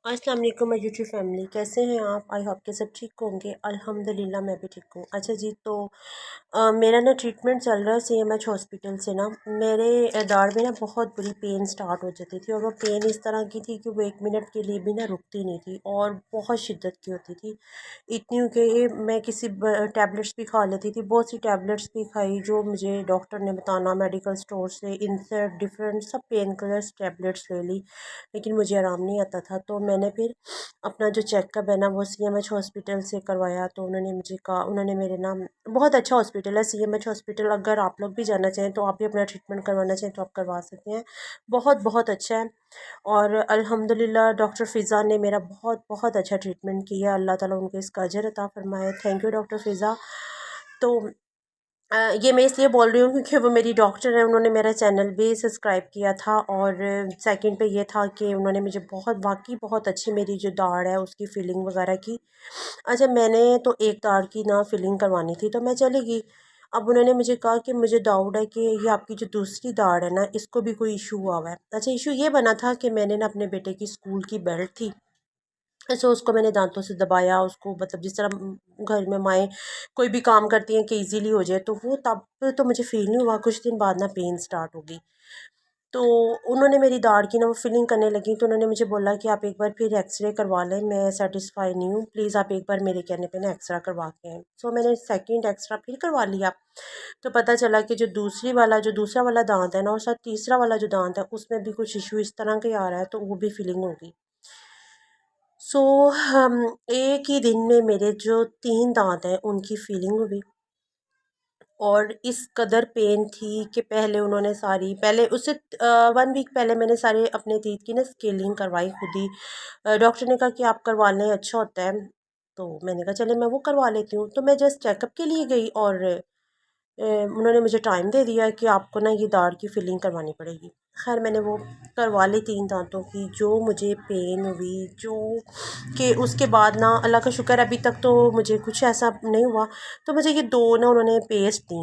अस्सलाम वालेकुम my YouTube family, कैसे हैं आप? आई होप के सब ठीक होंगे। अल्हम्दुलिल्लाह मैं भी ठीक हूँ। अच्छा जी, तो मेरा ना ट्रीटमेंट चल रहा है CMH हॉस्पिटल से ना। मेरे दाढ़ में ना बहुत बुरी पेन स्टार्ट हो जाती थी, और वो पेन इस तरह की थी कि वो 1 मिनट के लिए भी ना रुकती नहीं थी, और बहुत शिद्दत की होती थी। इतनी कि मैं किसी टैबलेट्स भी खा लेती थी, बहुत सी टैबलेट्स भी खाई जो मुझे डॉक्टर ने बताना मेडिकल स्टोर से, इनसे डिफरेंट सब पेन किलर्स टैबलेट्स ले ली, लेकिन मुझे आराम नहीं आता था। तो मैंने फिर अपना जो चेकअप है ना वो CMH हॉस्पिटल से करवाया। तो उन्होंने मुझे कहा, उन्होंने मेरे नाम, बहुत अच्छा हॉस्पिटल है CMH हॉस्पिटल, अगर आप लोग भी जाना चाहें तो आप भी अपना ट्रीटमेंट करवाना चाहें तो आप करवा सकते हैं। बहुत बहुत अच्छा है। और अल्हम्दुलिल्लाह डॉक्टर फ़िज़ा ने मेरा बहुत बहुत अच्छा ट्रीटमेंट किया। अल्लाह ताला उनको इसका अजर अता फ़रमाए। थैंक यू डॉक्टर फ़िज़ा। तो ये मैं इसलिए बोल रही हूँ क्योंकि वो मेरी डॉक्टर है, उन्होंने मेरा चैनल भी सब्सक्राइब किया था। और सेकंड पे ये था कि उन्होंने मुझे बहुत, वाकई बहुत अच्छी मेरी जो दाढ़ है उसकी फिलिंग वगैरह की। अच्छा, मैंने तो एक दाढ़ की ना फिलिंग करवानी थी तो मैं चली गई। अब उन्होंने मुझे कहा कि मुझे डाउट है कि ये आपकी जो दूसरी दाढ़ है ना इसको भी कोई इशू हुआ हुआ है। अच्छा, इशू ये बना था कि मैंने ना अपने बेटे की स्कूल की बेल्ट थी, सो उसको मैंने दांतों से दबाया उसको, मतलब जिस तरह घर में माएँ कोई भी काम करती हैं कि इजीली हो जाए, तो वो तब तो मुझे फील नहीं हुआ। कुछ दिन बाद ना पेन स्टार्ट हो गई। तो उन्होंने मेरी दाढ़ की ना वो फिलिंग करने लगी, तो उन्होंने मुझे बोला कि आप एक बार फिर एक्सरे करवा लें, मैं सेटिस्फाई नहीं हूँ, प्लीज़ आप एक बार मेरे कहने पे ना एक्सरा करवा के आएँ। सो मैंने सेकंड एक्सरा फिर करवा लिया। तो पता चला कि जो दूसरा वाला दांत है ना, और साथ तीसरा वाला जो दांत है उसमें भी कुछ इशू इस तरह का ही आ रहा है, तो वो भी फिलिंग हो गई। सो हम एक ही दिन में मेरे जो 3 दाँत हैं उनकी फीलिंग हुई, और इस कदर पेन थी कि पहले उससे 1 वीक पहले मैंने सारे अपने टीथ की ना स्केलिंग करवाई खुद ही। डॉक्टर ने कहा कि आप करवा लें, अच्छा होता है। तो मैंने कहा चले मैं वो करवा लेती हूँ। तो मैं जस्ट चेकअप के लिए गई, और उन्होंने मुझे टाइम दे दिया कि आपको ना ये दाढ़ की फिलिंग करवानी पड़ेगी। खैर मैंने वो करवा ली 3 दांतों की। जो मुझे पेन हुई, जो कि उसके बाद ना अल्लाह का शुक्र अभी तक तो मुझे कुछ ऐसा नहीं हुआ। तो मुझे ये 2 ना उन्होंने पेस्ट दी,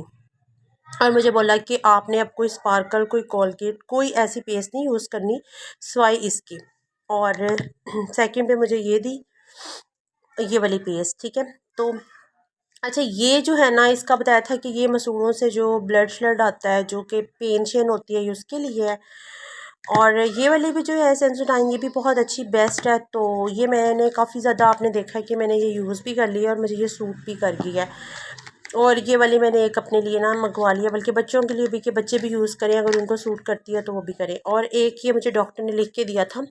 और मुझे बोला कि आपने अब कोई स्पार्कल, कोई कोलगेट, कोई ऐसी पेस्ट नहीं यूज़ करनी सिवाय इसकी। और सेकंड पे मुझे ये दी, ये वाली पेस्ट, ठीक है। तो अच्छा, ये जो है ना इसका बताया था कि ये मसूड़ों से जो ब्लड श्लड आता है, जो कि पेन शेन होती है, ये उसके लिए है। और ये वाली भी जो है सेंसोडाइन, ये भी बहुत अच्छी बेस्ट है। तो ये मैंने काफ़ी ज़्यादा, आपने देखा है कि मैंने ये यूज़ भी कर लिया और मुझे ये सूट भी कर गई है। और ये वाली मैंने एक अपने लिए ना मंगवा लिया, बल्कि बच्चों के लिए भी, कि बच्चे भी यूज़ करें, अगर उनको सूट करती है तो वो भी करें। और एक ये मुझे डॉक्टर ने लिख के दिया था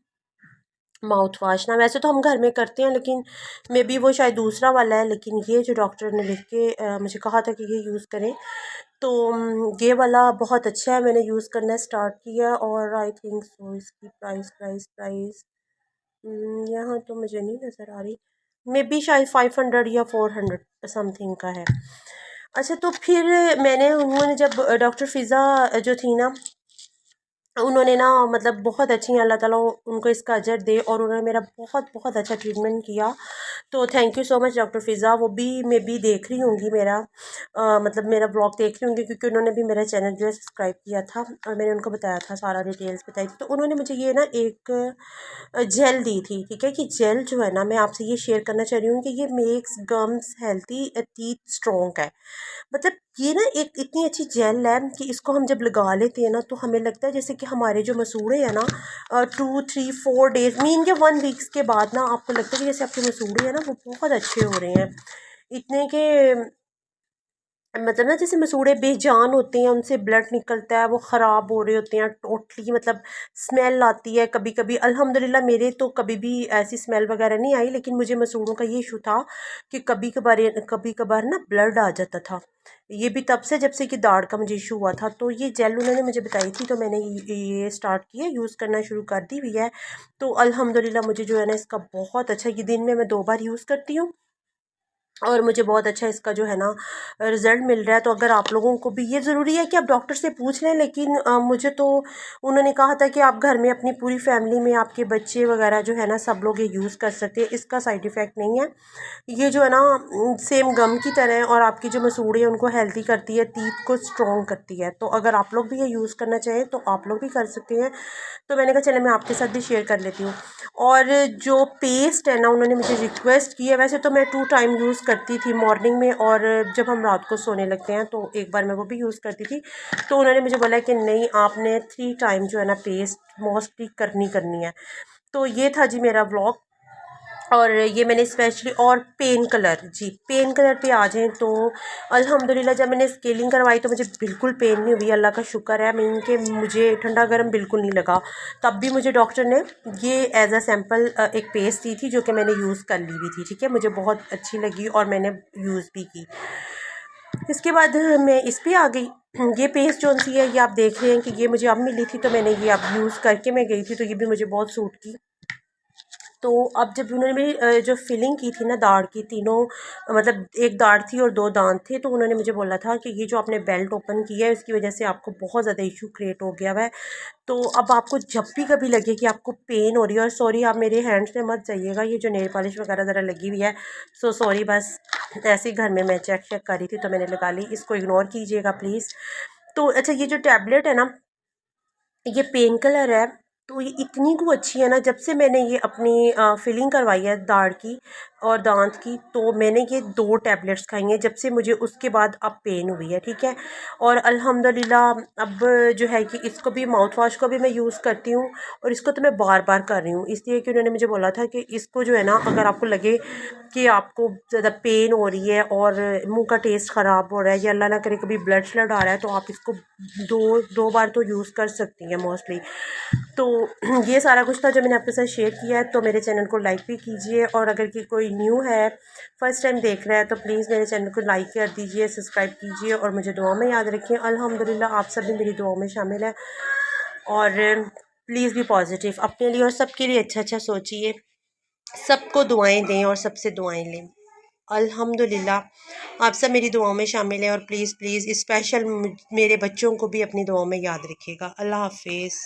माउथ वाश ना, वैसे तो हम घर में करते हैं लेकिन मे बी वो शायद दूसरा वाला है, लेकिन ये जो डॉक्टर ने लिख के मुझे कहा था कि ये यूज़ करें, तो ये वाला बहुत अच्छा है। मैंने यूज़ करना स्टार्ट किया, और आई थिंक सो इसकी प्राइस यहाँ तो मुझे नहीं नज़र आ रही, मे बी शायद 500 या 400 समथिंग का है। अच्छा, तो फिर उन्होंने जब डॉक्टर फ़िज़ा जो थी ना, उन्होंने ना मतलब बहुत अच्छी हैं, अल्लाह ताला उनको इसका अजर दे, और उन्होंने मेरा बहुत बहुत अच्छा ट्रीटमेंट किया। तो thank you so much doctor Fiza. वो भी मैं भी देख रही होंगी मेरा मतलब मेरा ब्लॉग देख रही होंगी, क्योंकि उन्होंने भी मेरा चैनल जो है सब्सक्राइब किया था, और मैंने उनको बताया था, सारा डिटेल्स बताई थी। तो उन्होंने मुझे ये ना एक जेल दी थी, ठीक है। कि जेल जो है ना, मैं आपसे ये शेयर करना चाह रही हूँ कि ये makes gums healthy teeth strong है। मतलब ये ना एक इतनी अच्छी जेल है कि इसको हम जब लगा लेते हैं ना, तो हमें लगता है जैसे कि हमारे जो मसूड़े हैं ना 2 3 4 डेज मीन के 1 वीक्स के बाद ना आपको लगता है कि जैसे आपके मसूड़े हैं ना वो बहुत अच्छे हो रहे हैं। इतने के मतलब ना जैसे मसूड़े बेजान होते हैं, उनसे ब्लड निकलता है, वो ख़राब हो रहे होते हैं टोटली, मतलब स्मेल आती है कभी कभी। अल्हम्दुलिल्लाह मेरे तो कभी भी ऐसी स्मेल वगैरह नहीं आई, लेकिन मुझे मसूड़ों का ये इशू था कि कभी कभार ना ब्लड आ जाता था। ये भी तब से, जब से कि दाढ़ का मुझे इशू हुआ था। तो ये जेल उन्होंने मुझे बताई थी, तो मैंने ये स्टार्ट किया, यूज़ करना शुरू कर दी हुई है। तो अल्हम्दुलिल्लाह मुझे जो है ना इसका बहुत अच्छा, ये दिन में मैं 2 बार यूज़ करती हूँ, और मुझे बहुत अच्छा इसका जो है ना रिज़ल्ट मिल रहा है। तो अगर आप लोगों को भी, ये ज़रूरी है कि आप डॉक्टर से पूछ लें, लेकिन मुझे तो उन्होंने कहा था कि आप घर में अपनी पूरी फैमिली में आपके बच्चे वगैरह जो है ना सब लोग ये यूज़ कर सकते हैं, इसका साइड इफ़ेक्ट नहीं है। ये जो है ना सेम गम की तरह है और आपकी जो मसूड़े हैं उनको हेल्दी करती है, टीथ को स्ट्रॉन्ग करती है। तो अगर आप लोग भी ये यूज़ करना चाहें तो आप लोग भी कर सकते हैं। तो मैंने कहा चले मैं आपके साथ भी शेयर कर लेती हूँ। और जो पेस्ट है ना, उन्होंने मुझे रिक्वेस्ट की है, वैसे तो मैं 2 टाइम यूज़ करती थी, मॉर्निंग में और जब हम रात को सोने लगते हैं तो एक बार मैं वो भी यूज़ करती थी। तो उन्होंने मुझे बोला कि नहीं, आपने 3 टाइम जो है ना पेस्ट मोस्टली करनी है। तो ये था जी मेरा व्लॉग। और ये मैंने स्पेशली, और पेन कलर, जी पेन कलर पे आ जाएँ तो अल्हम्दुलिल्लाह जब मैंने स्केलिंग करवाई तो मुझे बिल्कुल पेन नहीं हुई, अल्लाह का शुक्र है। मीन कि मुझे ठंडा गर्म बिल्कुल नहीं लगा। तब भी मुझे डॉक्टर ने ये एज अ सैम्पल एक पेस्ट दी थी जो कि मैंने यूज़ कर ली हुई थी, ठीक है। मुझे बहुत अच्छी लगी और मैंने यूज़ भी की। इसके बाद मैं इस पे आ गई। ये पेस्ट जो सी है ये आप देख रहे हैं कि ये मुझे अब मिली थी, तो मैंने ये अब यूज़ करके मैं गई थी, तो ये भी मुझे बहुत सूट की। तो अब जब उन्होंने मेरी जो फिलिंग की थी ना दाढ़ की, तीनों मतलब एक दाढ़ थी और 2 दांत थे, तो उन्होंने मुझे बोला था कि ये जो आपने बेल्ट ओपन की है उसकी वजह से आपको बहुत ज़्यादा इशू क्रिएट हो गया हुआ है। तो अब आपको जब भी कभी लगे कि आपको पेन हो रही है, और सॉरी आप मेरे हैंड्स में मत जाइएगा, ये जो नेल पॉलिश वगैरह ज़रा लगी हुई है, सो सॉरी, बस ऐसे ही घर में मैं चेक कर रही थी तो मैंने लगा ली, इसको इग्नोर कीजिएगा प्लीज़। तो अच्छा, ये जो टैबलेट है ना, ये पेन किलर है। तो ये इतनी को अच्छी है ना, जब से मैंने ये अपनी फिलिंग करवाई है दाढ़ की और दांत की, तो मैंने ये 2 टैबलेट्स खाई हैं जब से मुझे, उसके बाद अब पेन हुई है, ठीक है। और अल्हम्दुलिल्लाह अब जो है कि इसको भी, माउथ वॉश को भी मैं यूज़ करती हूँ, और इसको तो मैं बार बार कर रही हूँ, इसलिए कि उन्होंने मुझे बोला था कि इसको जो है ना, अगर आपको लगे कि आपको ज़्यादा पेन हो रही है और मुंह का टेस्ट ख़राब हो रहा है, या अल्लाह ना करे कभी ब्लड फ्लड आ रहा है, तो आप इसको दो दो बार तो यूज़ कर सकती हैं मोस्टली। तो ये सारा कुछ था जो मैंने आपके साथ शेयर किया है। तो मेरे चैनल को लाइक भी कीजिए, और अगर कि कोई न्यू है, फर्स्ट टाइम देख रहा है, तो प्लीज़ मेरे चैनल को लाइक कर दीजिए, सब्सक्राइब कीजिए, और मुझे दुआ में याद रखिए। अल्हम्दुलिल्लाह आप सब भी मेरी दुआओं में शामिल है। और प्लीज़ बी पॉजिटिव, अपने लिए और सबके लिए अच्छा अच्छा सोचिए, सबको दुआएं दें और सबसे दुआएं लें। अल्हम्दुलिल्लाह आप सब मेरी दुआओं में शामिल हैं, और प्लीज़ प्लीज़ स्पेशल मेरे बच्चों को भी अपनी दुआओं में याद रखिएगा। अल्लाह हाफिज़।